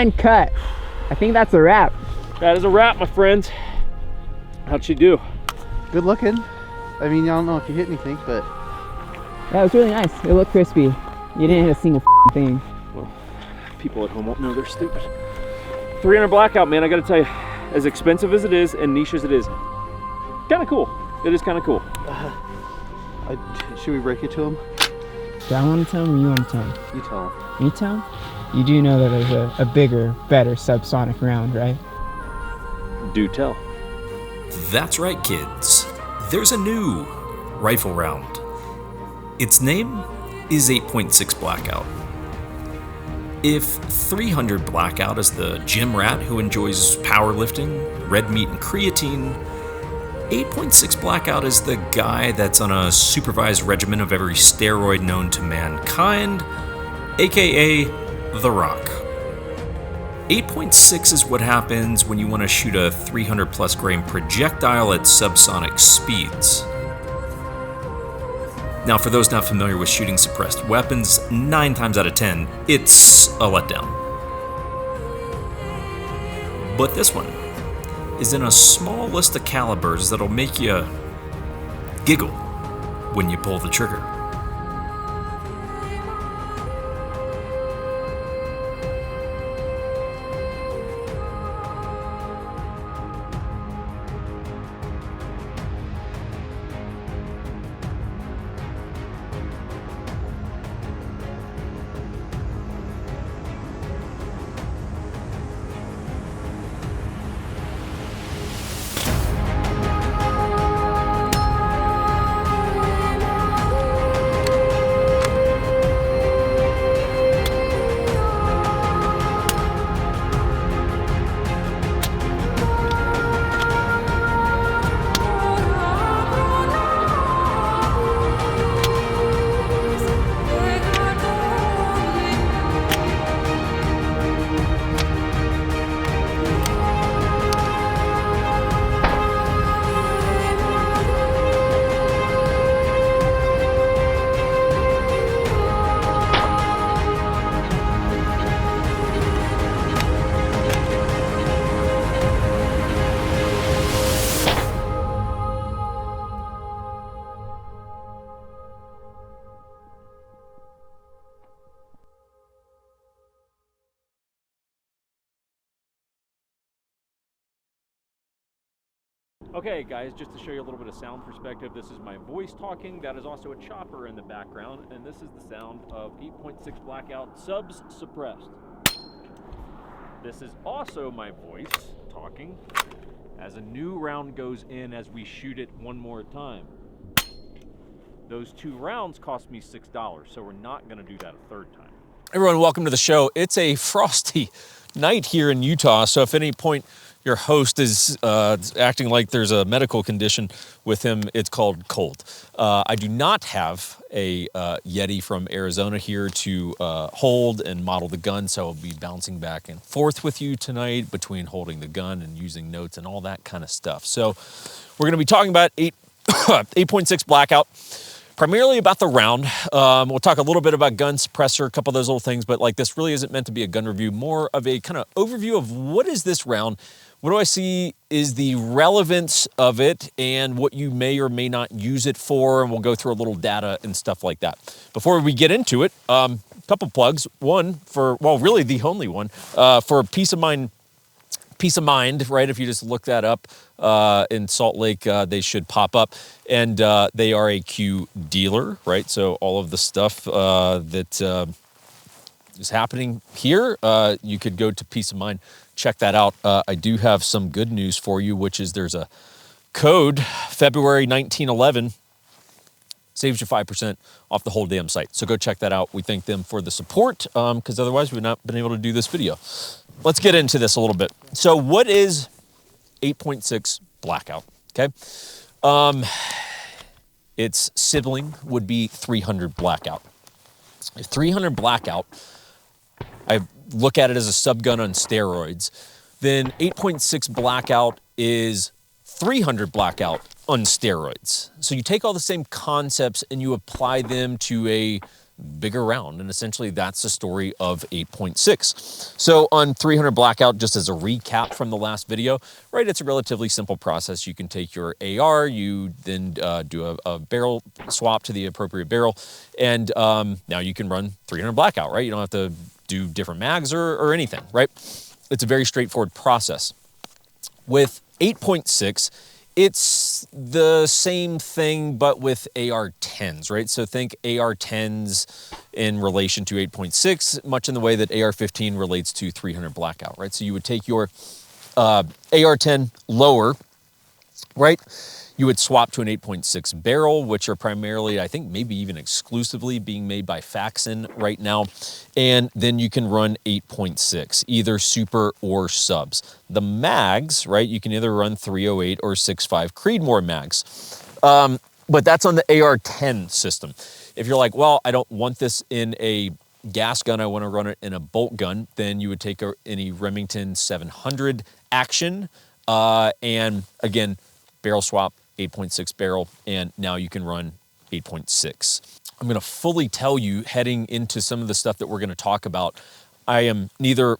And cut. I think that's a wrap. That is a wrap, my friends. How'd she do? Good looking. I mean, I don't know if you hit anything, but... That was really nice. It looked crispy. You didn't hit a single thing. Well, people at home won't know they're stupid. 300 Blackout, man, I gotta tell you, as expensive as it is and niche as it is, kind of cool. It is kind of cool. Should we break it to him? Do I want to tell him or you want to tell him? You tell him. Me tell him? You do know that there's a bigger, better subsonic round, right? Do tell. That's right, kids. There's a new rifle round. Its name is 8.6 Blackout. If 300 Blackout is the gym rat who enjoys powerlifting, red meat, and creatine, 8.6 Blackout is the guy that's on a supervised regimen of every steroid known to mankind, aka The Rock. 8.6 is what happens when you want to shoot a 300 plus grain projectile at subsonic speeds. Now, for those not familiar with shooting suppressed weapons, 9 times out of 10, it's a letdown. But this one is in a small list of calibers that'll make you giggle when you pull the trigger. Okay guys, just to show you a little bit of sound perspective, this is my voice talking. That is also a chopper in the background, and this is the sound of 8.6 Blackout subs suppressed. This is also my voice talking as a new round goes in as we shoot it one more time. Those 2 rounds cost me $6, so we're not gonna do that a third time. Everyone, welcome to the show. It's a frosty night here in Utah, so if at any point your host is acting like there's a medical condition with him, it's called cold. I do not have a Yeti from Arizona here to hold and model the gun, so I'll be bouncing back and forth with you tonight between holding the gun and using notes and all that kind of stuff. So we're gonna be talking about 8.6 Blackout, primarily about the round. We'll talk a little bit about gun suppressor, a couple of those little things, but like this really isn't meant to be a gun review, more of a kind of overview of what is this round, what do I see is the relevance of it and what you may or may not use it for, and we'll go through a little data and stuff like that. Before we get into it, a couple plugs. One for, well, really the only one, for Peace of Mind, right? If you just look that up in Salt Lake, they should pop up. And they are a Q dealer, right? So all of the stuff that is happening here, you could go to Peace of Mind, check that out. I do have some good news for you, which is there's a code, February 1911, saves you 5% off the whole damn site. So go check that out. We thank them for the support, because otherwise we've not been able to do this video. Let's get into this a little bit. So what is 8.6 Blackout, okay? Its sibling would be 300 Blackout. 300 Blackout, I look at it as a subgun on steroids. Then 8.6 Blackout is 300 Blackout on steroids. So you take all the same concepts and you apply them to a bigger round. And essentially that's the story of 8.6. So on 300 Blackout, just as a recap from the last video, right, it's a relatively simple process. You can take your AR, you then do a barrel swap to the appropriate barrel, and now you can run 300 Blackout, right? You don't have to do different mags or anything, right? It's a very straightforward process. With 8.6, it's the same thing, but with AR-10s, right? So think AR-10s in relation to 8.6, much in the way that AR-15 relates to 300 Blackout, right? So you would take your AR-10 lower, right? You would swap to an 8.6 barrel, which are primarily, I think maybe even exclusively being made by Faxon right now. And then you can run 8.6, either super or subs. The mags, right, you can either run 308 or 6.5 Creedmoor mags. But that's on the AR-10 system. If you're like, well, I don't want this in a gas gun, I want to run it in a bolt gun, then you would take any Remington 700 action. And again, barrel swap, 8.6 barrel, and now you can run 8.6. I'm going to fully tell you, heading into some of the stuff that we're going to talk about, I am neither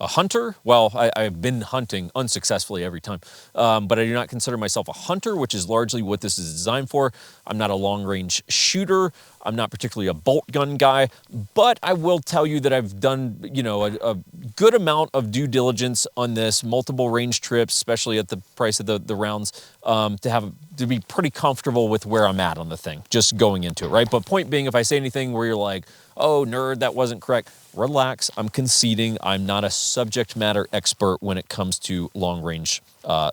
a hunter. Well, I've been hunting unsuccessfully every time, but I do not consider myself a hunter, which is largely what this is designed for. I'm not a long-range shooter. I'm not particularly a bolt gun guy, but I will tell you that I've done, you know, a good amount of due diligence on this, multiple range trips, especially at the price of the rounds, to be pretty comfortable with where I'm at on the thing, just going into it, right? But point being, if I say anything where you're like, oh, nerd, that wasn't correct, relax, I'm conceding. I'm not a subject matter expert when it comes to long range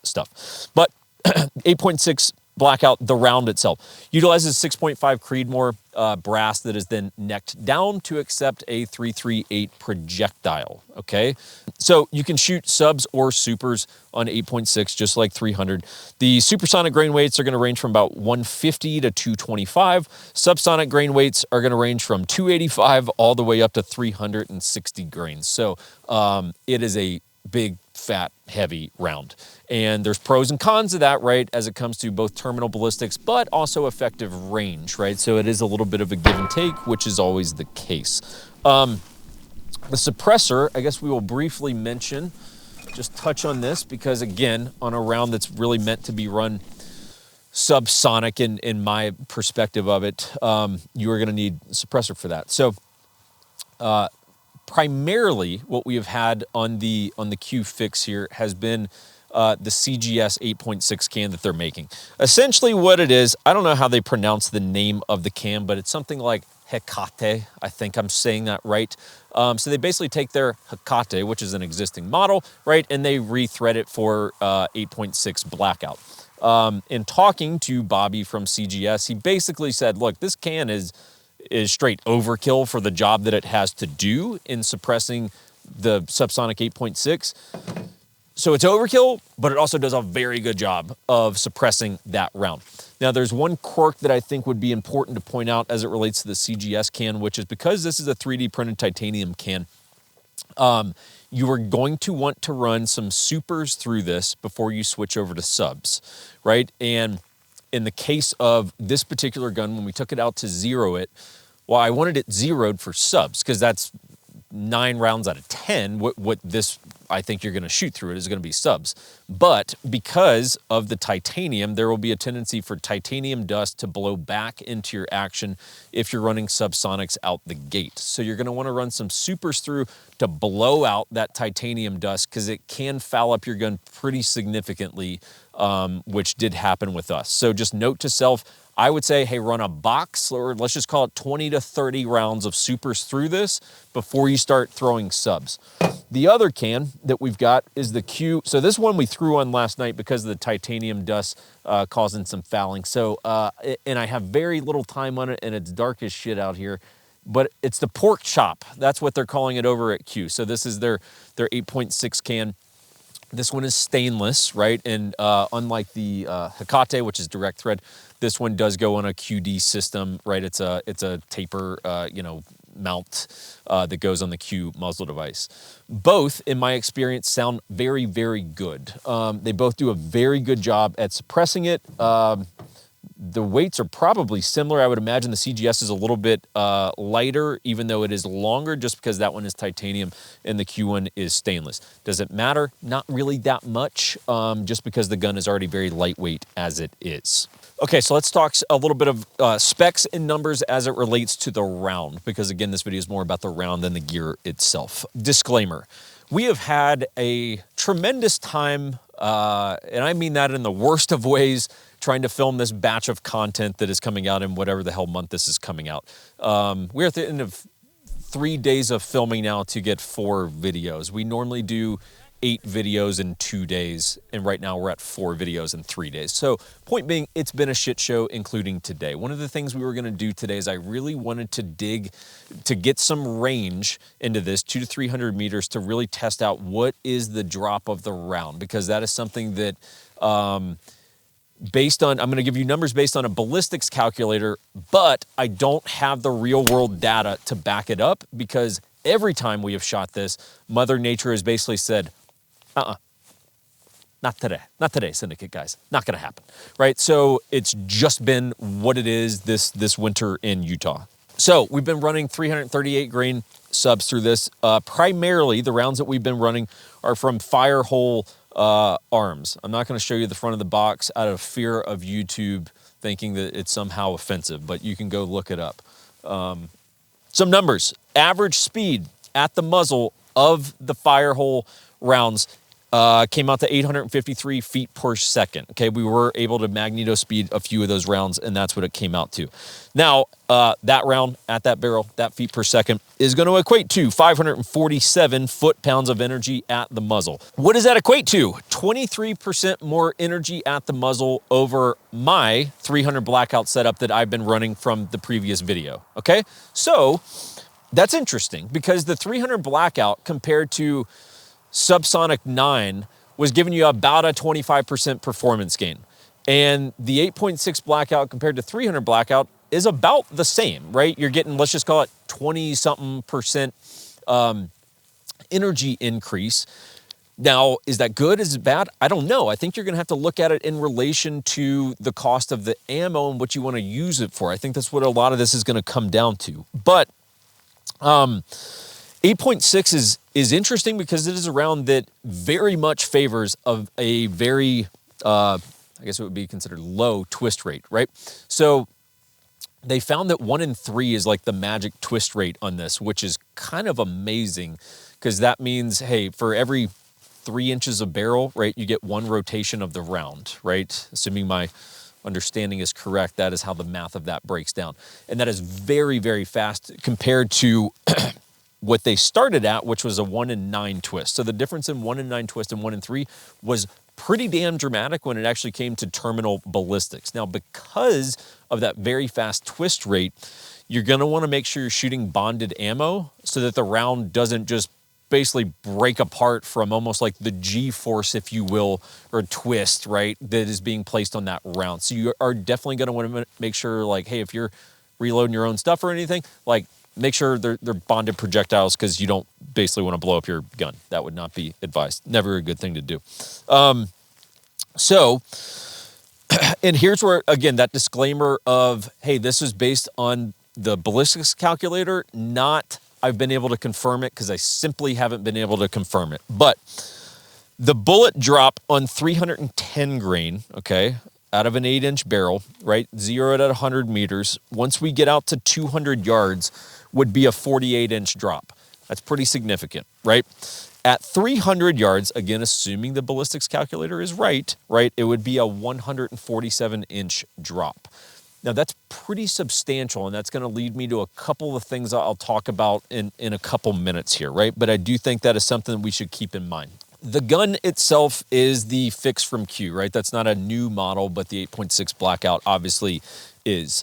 stuff. But 8.6 Blackout, the round itself, utilizes 6.5 Creedmoor brass that is then necked down to accept a 338 projectile, okay? So you can shoot subs or supers on 8.6, just like 300. The supersonic grain weights are gonna range from about 150 to 225. Subsonic grain weights are gonna range from 285 all the way up to 360 grains. So it is a big, fat, heavy round. And there's pros and cons of that, right, as it comes to both terminal ballistics, but also effective range, right? So it is a little bit of a give and take, which is always the case. The suppressor, I guess we will briefly mention, just touch on this, because again, on a round that's really meant to be run subsonic in my perspective of it, you are gonna need a suppressor for that. So primarily what we have had on the Q fix here has been the CGS 8.6 can that they're making. Essentially what it is, I don't know how they pronounce the name of the can, but it's something like Hecate. I think I'm saying that right. So they basically take their Hecate, which is an existing model, right, and they rethread it for 8.6 Blackout. In talking to Bobby from CGS, he basically said, look, this can is straight overkill for the job that it has to do in suppressing the subsonic 8.6. So it's overkill, but it also does a very good job of suppressing that round. Now, there's one quirk that I think would be important to point out as it relates to the CGS can, which is because this is a 3D printed titanium can, you are going to want to run some supers through this before you switch over to subs, right? And in the case of this particular gun, when we took it out to zero it, well, I wanted it zeroed for subs because that's 9 rounds out of 10. What this, I think you're going to shoot through it is going to be subs. But because of the titanium, there will be a tendency for titanium dust to blow back into your action if you're running subsonics out the gate. So you're going to want to run some supers through to blow out that titanium dust because it can foul up your gun pretty significantly, which did happen with us. So just note to self, I would say, hey, run a box, or let's just call it 20 to 30 rounds of supers through this before you start throwing subs. The other can that we've got is the Q. So this one we threw on last night because of the titanium dust causing some fouling. So, and I have very little time on it, and it's dark as shit out here. But it's the pork chop. That's what they're calling it over at Q. So this is their 8.6 can. This one is stainless, right? And unlike the Hecate, which is direct thread, this one does go on a QD system, right? It's a taper, mount that goes on the Q muzzle device. Both, in my experience, sound very, very good. They both do a very good job at suppressing it. The weights are probably similar. I would imagine the CGS is a little bit lighter, even though it is longer, just because that one is titanium and the Q1 is stainless. Does it matter? Not really that much, just because the gun is already very lightweight as it is. Okay, so let's talk a little bit of specs and numbers as it relates to the round, because again, this video is more about the round than the gear itself. Disclaimer, we have had a tremendous time, and I mean that in the worst of ways, trying to film this batch of content that is coming out in whatever the hell month this is coming out. We're at the end of 3 days of filming now to get 4 videos. We normally do 8 videos in 2 days, and right now we're at 4 videos in 3 days. So point being, it's been a shit show, including today. One of the things we were gonna do today is I really wanted to get some range into this, 200 to 300 meters, to really test out what is the drop of the round, because that is something that, based on, I'm gonna give you numbers based on a ballistics calculator, but I don't have the real world data to back it up, because every time we have shot this, Mother Nature has basically said, not today, Syndicate guys, not gonna happen, right? So it's just been what it is this winter in Utah. So we've been running 338 grain subs through this. Primarily, the rounds that we've been running are from Firehole arms. I'm not gonna show you the front of the box out of fear of YouTube thinking that it's somehow offensive, but you can go look it up. Some numbers. Average speed at the muzzle of the Firehole rounds came out to 853 feet per second. Okay, we were able to magneto speed a few of those rounds, and that's what it came out to. Now, that round at that barrel, that feet per second, is going to equate to 547 foot-pounds of energy at the muzzle. What does that equate to? 23% more energy at the muzzle over my 300 Blackout setup that I've been running from the previous video. Okay, so that's interesting, because the 300 Blackout compared to Subsonic 9 was giving you about a 25% performance gain. And the 8.6 Blackout compared to 300 Blackout is about the same, right? You're getting, let's just call it 20-something% energy increase. Now, is that good? Is it bad? I don't know. I think you're gonna have to look at it in relation to the cost of the ammo and what you wanna use it for. I think that's what a lot of this is gonna come down to. But 8.6 is interesting because it is a round that very much favors of a very, I guess it would be considered low twist rate, right? So they found that 1 in 3 is like the magic twist rate on this, which is kind of amazing, because that means, hey, for every 3 inches of barrel, right, you get 1 rotation of the round, right? Assuming my understanding is correct, that is how the math of that breaks down. And that is very, very fast compared to what they started at, which was a 1 in 9 twist. So the difference in 1 in 9 twist and 1 in 3 was pretty damn dramatic when it actually came to terminal ballistics. Now, because of that very fast twist rate, you're gonna wanna make sure you're shooting bonded ammo so that the round doesn't just basically break apart from almost like the G-force, if you will, or twist, right, that is being placed on that round. So you are definitely gonna wanna make sure, like, hey, if you're reloading your own stuff or anything, like, make sure they're bonded projectiles, because you don't basically want to blow up your gun. That would not be advised. Never a good thing to do. And here's where, again, that disclaimer of, hey, this is based on the ballistics calculator, not I've been able to confirm it, because I simply haven't been able to confirm it. But the bullet drop on 310 grain, okay, out of an 8-inch barrel, right, zeroed at 100 meters, once we get out to 200 yards, would be a 48-inch drop. That's pretty significant, right? At 300 yards, again, assuming the ballistics calculator is right, it would be a 147-inch drop. Now, that's pretty substantial, and that's gonna lead me to a couple of things I'll talk about in a couple minutes here, right? But I do think that is something that we should keep in mind. The gun itself is the fix from Q, right? That's not a new model, but the 8.6 Blackout obviously is.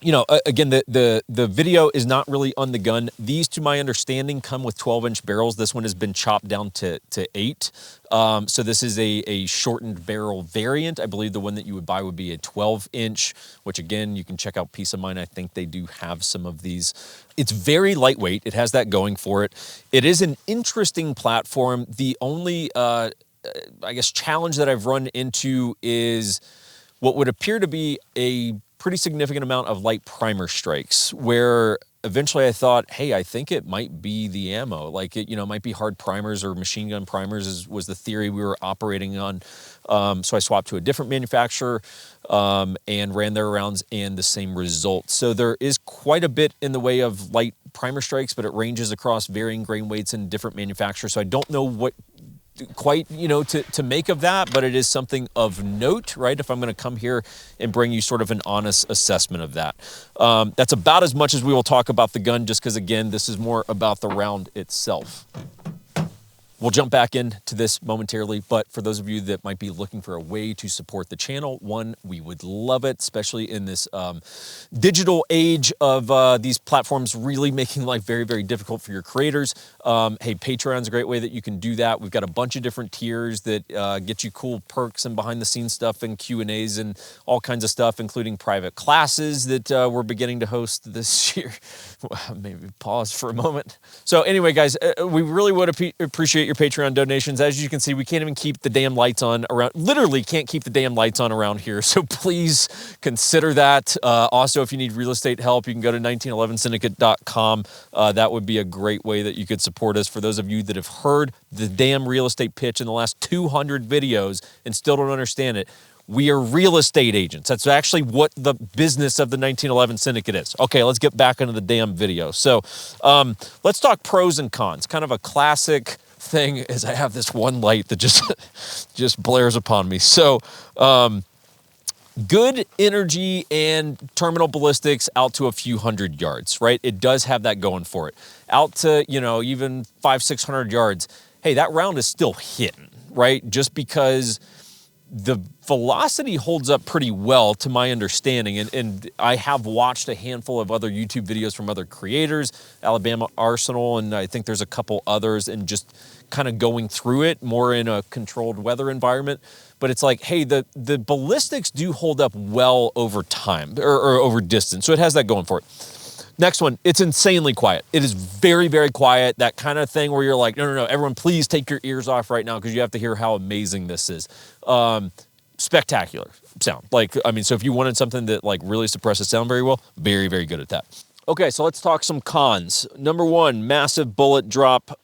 You know, again, the video is not really on the gun. These, to my understanding, come with 12-inch barrels. This one has been chopped down to 8. So this is a shortened barrel variant. I believe the one that you would buy would be a 12-inch, which, again, you can check out Peace of Mind. I think they do have some of these. It's very lightweight. It has that going for it. It is an interesting platform. The only, I guess, challenge that I've run into is what would appear to be a pretty significant amount of light primer strikes, where eventually I thought, hey, I think it might be the ammo. Like it, might be hard primers or machine gun primers was the theory we were operating on. So I swapped to a different manufacturer and ran their rounds and the same result. So there is quite a bit in the way of light primer strikes, but it ranges across varying grain weights and different manufacturers. So I don't know what quite, to make of that, but it is something of note, right? If I'm going to come here and bring you sort of an honest assessment of that. That's about as much as we will talk about the gun, just because, again, this is more about the round itself. We'll jump back into this momentarily, but for those of you that might be looking for a way to support the channel, one, we would love it, especially in this digital age of these platforms really making life very, very difficult for your creators. Hey, Patreon's a great way that you can do that. We've got a bunch of different tiers that get you cool perks and behind-the-scenes stuff and Q&As and all kinds of stuff, including private classes that we're beginning to host this year. Maybe pause for a moment. So anyway, guys, we really would appreciate your Patreon donations. As you can see, we can't even keep the damn lights on around, literally can't keep the damn lights on around here. So please consider that. Also, if you need real estate help, you can go to 1911syndicate.com. That would be a great way that you could support us. For those of you that have heard the damn real estate pitch in the last 200 videos and still don't understand it, we are real estate agents. That's actually what the business of the 1911 Syndicate is. Okay, let's get back into the damn video. So let's talk pros and cons. Kind of a classic thing is I have this one light that just blares upon me. So good energy and terminal ballistics out to a few hundred yards, right? It does have that going for it. Out to, even 500-600 yards, hey, that round is still hitting, right? Just because the velocity holds up pretty well to my understanding, and I have watched a handful of other YouTube videos from other creators, Alabama Arsenal, and I think there's a couple others, and just kind of going through it more in a controlled weather environment. But it's like, hey, the ballistics do hold up well over time, or over distance, so it has that going for it. Next one, it's insanely quiet. It is very, very quiet. That kind of thing where you're like, no, everyone please take your ears off right now because you have to hear how amazing this is. Spectacular sound. So if you wanted something that really suppresses sound very well, very, very good at that. Okay, so let's talk some cons. Number one, massive bullet drop.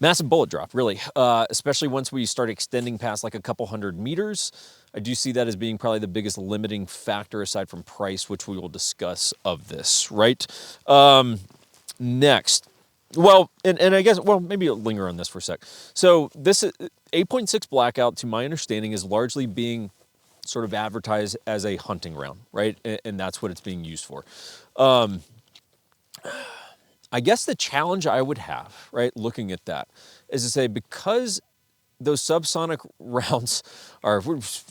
Massive bullet drop, really, especially once we start extending past a couple hundred meters. I do see that as being probably the biggest limiting factor aside from price, which we will discuss of this, right? Next, well, and I guess, maybe I'll linger on this for a sec. So this 8.6 Blackout, to my understanding, is largely being sort of advertised as a hunting round, right? And that's what it's being used for. I guess the challenge I would have, right, looking at that, is to say, because those subsonic rounds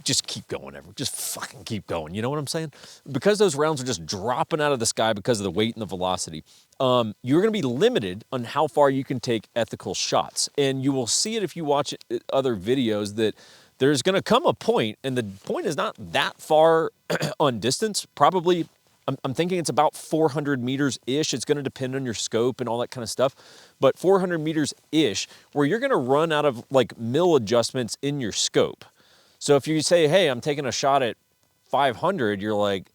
just keep going, just fucking keep going, you know what I'm saying? Because those rounds are just dropping out of the sky because of the weight and the velocity, you're gonna be limited on how far you can take ethical shots. And you will see it if you watch other videos that there's gonna come a point, and the point is not that far on distance, probably, I'm thinking it's about 400 meters-ish. It's going to depend on your scope and all that kind of stuff. But 400 meters-ish, where you're going to run out of mil adjustments in your scope. So if you say, hey, I'm taking a shot at 500, you're like,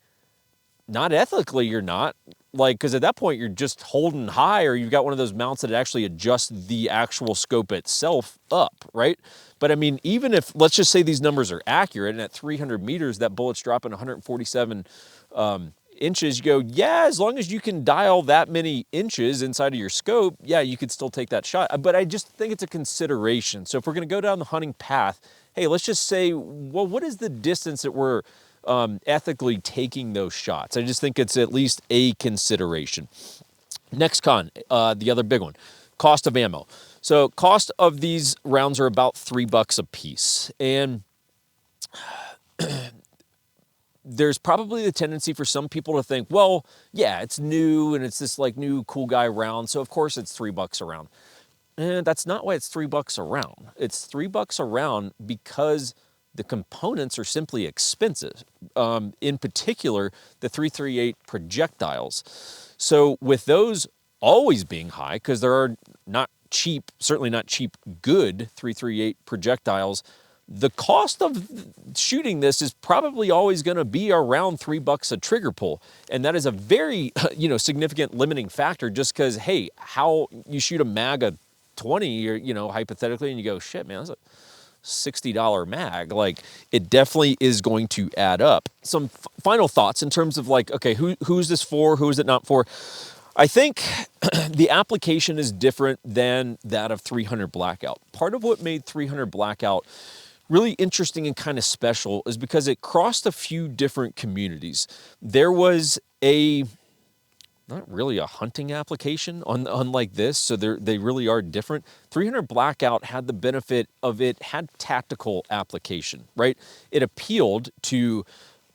not ethically, you're not. Because at that point, you're just holding high, or you've got one of those mounts that actually adjusts the actual scope itself up, right? But I mean, even if, let's just say these numbers are accurate, and at 300 meters, that bullet's dropping 147 inches, you go, yeah, as long as you can dial that many inches inside of your scope, yeah, you could still take that shot. But I just think it's a consideration. So if we're going to go down the hunting path, hey, let's just say, well, what is the distance that we're ethically taking those shots? I just think it's at least a consideration. Next con, the other big one, cost of ammo. So cost of these rounds are about $3 a piece. And there's probably the tendency for some people to think, well, yeah, it's new and it's this new cool guy round, so of course it's $3 a round. And that's not why it's $3 a round. It's $3 a round because the components are simply expensive. In particular, the 338 projectiles. So with those always being high, because there are not cheap, certainly not cheap, good 338 projectiles, the cost of shooting this is probably always going to be around $3 a trigger pull. And that is a very, significant limiting factor, just because, hey, how you shoot a mag of 20, or, hypothetically, and you go, shit, man, that's a $60 mag. Like, it definitely is going to add up. Some final thoughts in terms of like, okay, who's this for? Who is it not for? I think the application is different than that of 300 Blackout. Part of what made 300 Blackout really interesting and kind of special is because it crossed a few different communities. There was not really a hunting application unlike this, so they really are different. 300 Blackout had the benefit of it had tactical application, right? It appealed to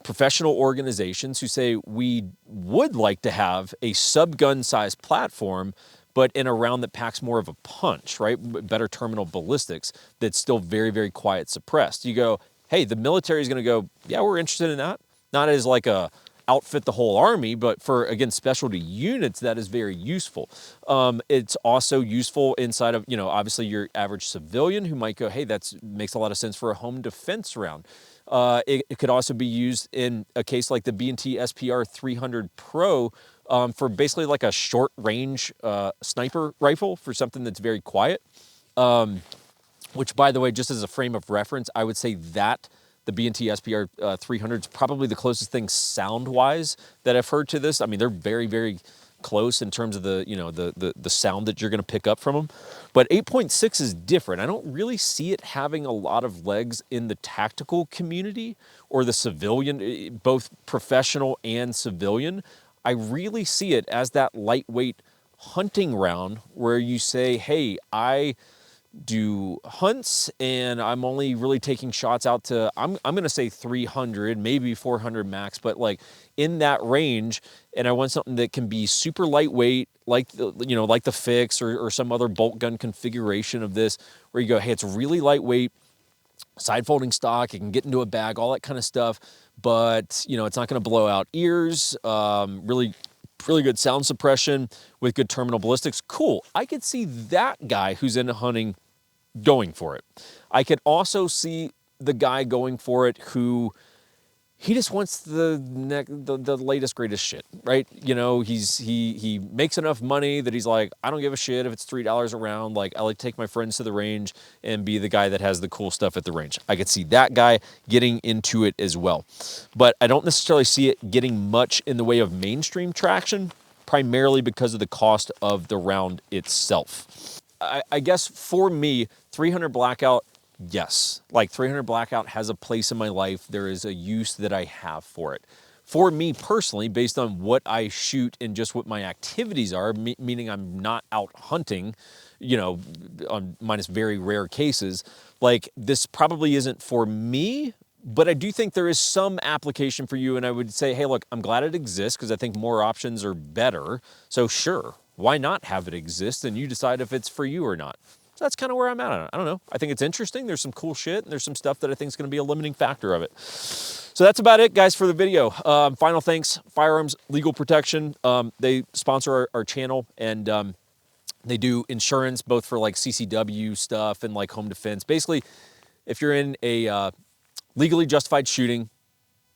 professional organizations who say, we would like to have a sub-gun size platform, but in a round that packs more of a punch, right? Better terminal ballistics that's still very, very quiet suppressed. You go, hey, the military is going to go, yeah, we're interested in that. Not as like a outfit the whole army, but for, again, specialty units, that is very useful. It's also useful inside of, obviously your average civilian who might go, hey, that makes a lot of sense for a home defense round. It could also be used in a case like the B&T SPR 300 Pro, for basically like a short range sniper rifle for something that's very quiet. Which, by the way, just as a frame of reference, I would say that the B&T SPR 300 is probably the closest thing sound-wise that I've heard to this. I mean, they're very, very close in terms of the sound that you're going to pick up from them. But 8.6 is different. I don't really see it having a lot of legs in the tactical community or the civilian, both professional and civilian. I really see it as that lightweight hunting round where you say, hey, I do hunts and I'm only really taking shots out to, I'm going to say 300, maybe 400 max, but like in that range. And I want something that can be super lightweight, like the Fix or some other bolt gun configuration of this, where you go, hey, it's really lightweight, side folding stock, it can get into a bag, all that kind of stuff. But, it's not going to blow out ears, really good sound suppression with good terminal ballistics. Cool. I could see that guy who's into hunting going for it. I could also see the guy going for it who he just wants the latest greatest shit, right? He makes enough money that he's like, I don't give a shit if it's $3 a round. Like, I like to take my friends to the range and be the guy that has the cool stuff at the range. I could see that guy getting into it as well. But I don't necessarily see it getting much in the way of mainstream traction, primarily because of the cost of the round itself. I guess for me, 300 Blackout, yes, like 300 Blackout has a place in my life. There is a use that I have for it. For me personally, based on what I shoot and just what my activities are, meaning I'm not out hunting, on minus very rare cases, like this probably isn't for me, but I do think there is some application for you. And I would say, hey, look, I'm glad it exists because I think more options are better. So sure, why not have it exist and you decide if it's for you or not. So that's kind of where I'm at on it. I don't know. I think it's interesting. There's some cool shit, and there's some stuff that I think is going to be a limiting factor of it. So that's about it, guys, for the video. Final thanks, Firearms Legal Protection. They sponsor our channel, and they do insurance both for like CCW stuff and like home defense. Basically, if you're in a legally justified shooting,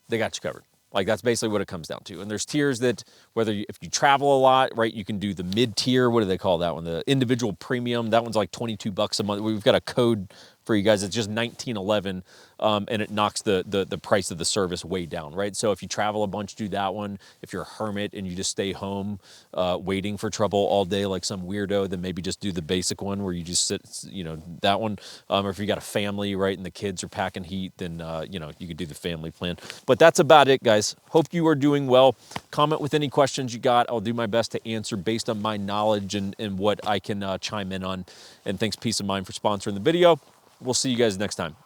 they got you covered. Like, that's basically what it comes down to. And there's tiers that, if you travel a lot, right, you can do the mid-tier. What do they call that one? The individual premium. That one's like $22 a month. We've got a code for you guys. It's just $19.11, and it knocks the price of the service way down, right? So if you travel a bunch, do that one. If you're a hermit and you just stay home waiting for trouble all day like some weirdo, then maybe just do the basic one where you just sit, that one. Or if you got a family, right, and the kids are packing heat, then, you could do the family plan. But that's about it, guys. Hope you are doing well. Comment with any questions you got. I'll do my best to answer based on my knowledge and what I can chime in on. And thanks, Peace of Mind, for sponsoring the video. We'll see you guys next time.